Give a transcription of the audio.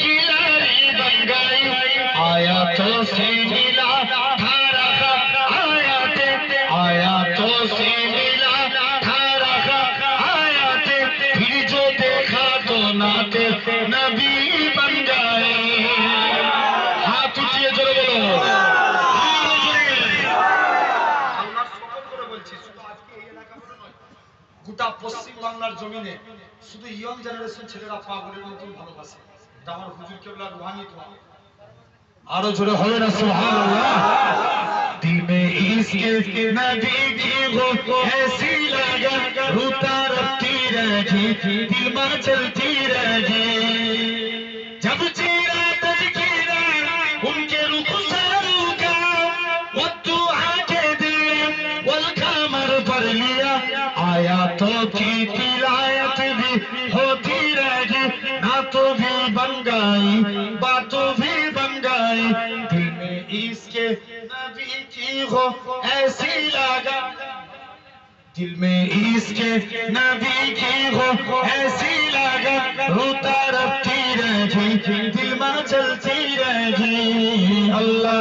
किनारे बन गई आयातों से मिला धारा का आयातों से मिला धारा का आयाते फिर जो देखा तो नाते नबी बन गए। हाथ उठिए जोरे बोलो গোটা পশ্চিম বাংলার জমিনে শুধু ইয়ং জেনারেশন ছেলেরা পাগলের মতন ভালোবাসে। আমার হুজুর কেবলা রুহানি দোয়া আরো জোরে হবে না সুবহানাল্লাহ। दिल में इसके नबी की वो ऐसी लगा रूता रखती रही दिल में चलती रही जब चेहरा तज़किरा उनके रुखसारों का वो तू आके दिल वल कमर पर लिया आयातों की तिलावत भी होती रही नातों भी बन गई बातों भी बन गई दिल में इसके नबी की हो ऐसी लगा दिल में इसके नबी की हो ऐसी लगा रोता रखती रही दिल में चलती रही अल्लाह